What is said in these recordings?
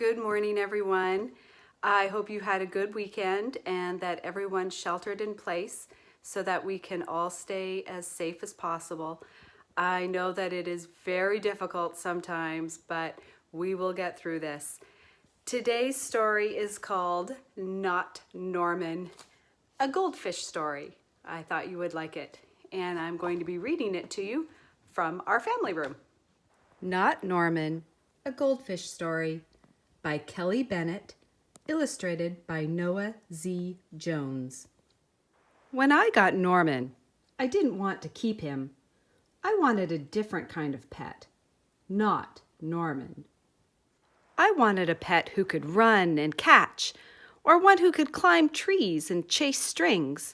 Good morning, everyone. I hope you had a good weekend and that everyone sheltered in place so that we can all stay as safe as possible. I know that it is very difficult sometimes, but we will get through this. Today's story is called Not Norman, a goldfish story. I thought you would like it, and I'm going to be reading it to you from our family room. Not Norman, a goldfish story by Kelly Bennett, illustrated by Noah Z. Jones. When I got Norman, I didn't want to keep him. I wanted a different kind of pet, not Norman. I wanted a pet who could run and catch, or one who could climb trees and chase strings.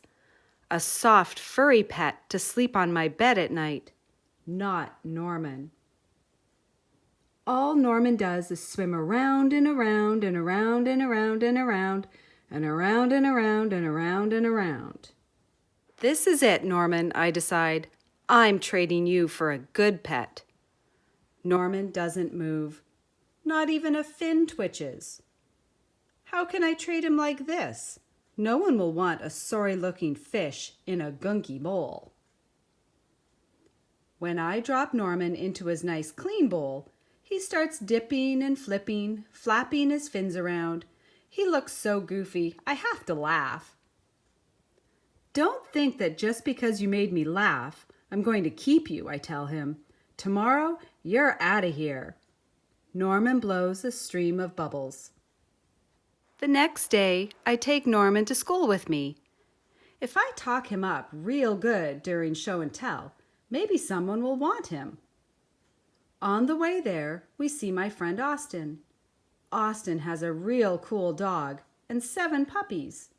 A soft, furry pet to sleep on my bed at night, not Norman. All Norman does is swim around and around and around and around and around and around and around and around and around. This is it, Norman, I decide. I'm trading you for a good pet. Norman doesn't move. Not even a fin twitches. How can I trade him like this? No one will want a sorry-looking fish in a gunky bowl. When I drop Norman into his nice clean bowl, he starts dipping and flipping, flapping his fins around. He looks so goofy, I have to laugh. Don't think that just because you made me laugh, I'm going to keep you, I tell him. Tomorrow, you're out of here. Norman blows a stream of bubbles. The next day, I take Norman to school with me. If I talk him up real good during show and tell, maybe someone will want him. On the way there, we see my friend Austin. Austin has a real cool dog and 7 puppies.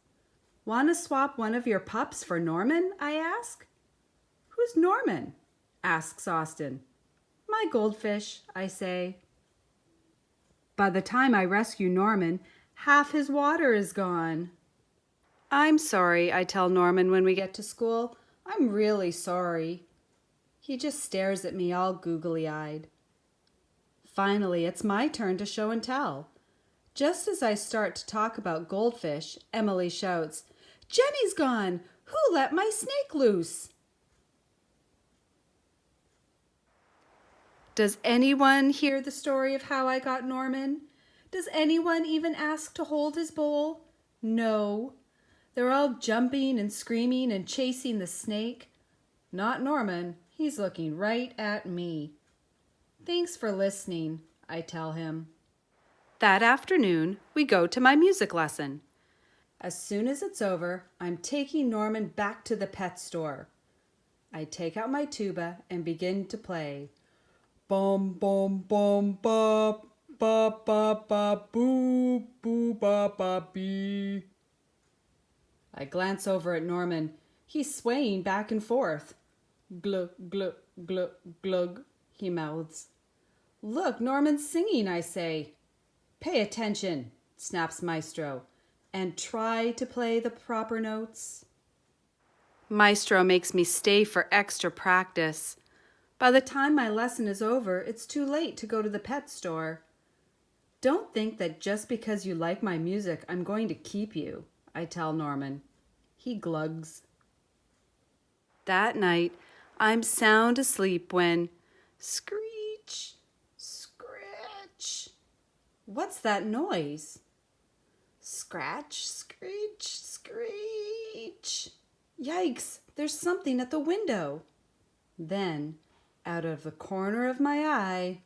Want to swap one of your pups for Norman? I ask. Who's Norman? Asks Austin. My goldfish, I say. By the time I rescue Norman, half his water is gone. I'm sorry, I tell Norman when we get to school. I'm really sorry. He just stares at me all googly-eyed. Finally, it's my turn to show and tell. Just as I start to talk about goldfish, Emily shouts, "Jenny's gone! Who let my snake loose?" Does anyone hear the story of how I got Norman? Does anyone even ask to hold his bowl? No. They're all jumping and screaming and chasing the snake. Not Norman. He's looking right at me. Thanks for listening, I tell him. That afternoon, we go to my music lesson. As soon as it's over, I'm taking Norman back to the pet store. I take out my tuba and begin to play. Bum bum bum ba ba ba ba boo boo ba ba bee. I glance over at Norman. He's swaying back and forth. Glug glug glug glug, he mouths. Look, Norman's singing, I say. Pay attention, snaps Maestro, and try to play the proper notes. Maestro makes me stay for extra practice. By the time my lesson is over, it's too late to go to the pet store. Don't think that just because you like my music, I'm going to keep you, I tell Norman. He glugs. That night, I'm sound asleep when screech, scratch. What's that noise? Scratch, screech, screech. Yikes, there's something at the window. Then, out of the corner of my eye,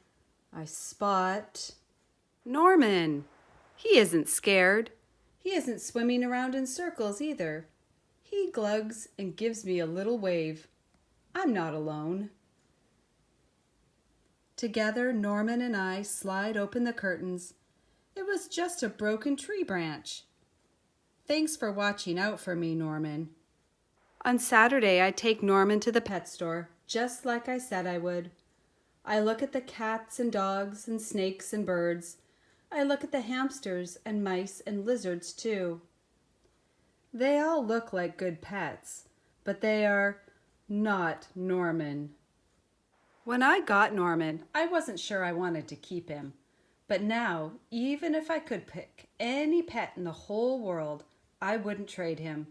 I spot Norman. He isn't scared. He isn't swimming around in circles either. He glugs and gives me a little wave. I'm not alone. Together, Norman and I slide open the curtains. It was just a broken tree branch. Thanks for watching out for me, Norman. On Saturday, I take Norman to the pet store, just like I said I would. I look at the cats and dogs and snakes and birds. I look at the hamsters and mice and lizards too. They all look like good pets, but they are not Norman. When I got Norman, I wasn't sure I wanted to keep him, But now, even if I could pick any pet in the whole world, I wouldn't trade him.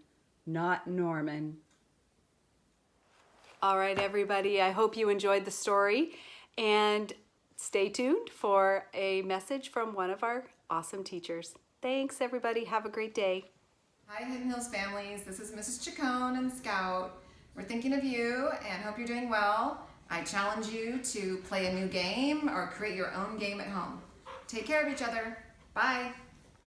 Not Norman. All right, everybody, I hope you enjoyed the story, and stay tuned for a message from one of our awesome teachers. Thanks, everybody. Have a great day. Hi, Hidden Hills families. This is Mrs. Chacon and Scout. We're thinking of you and hope you're doing well. I challenge you to play a new game or create your own game at home. Take care of each other. Bye.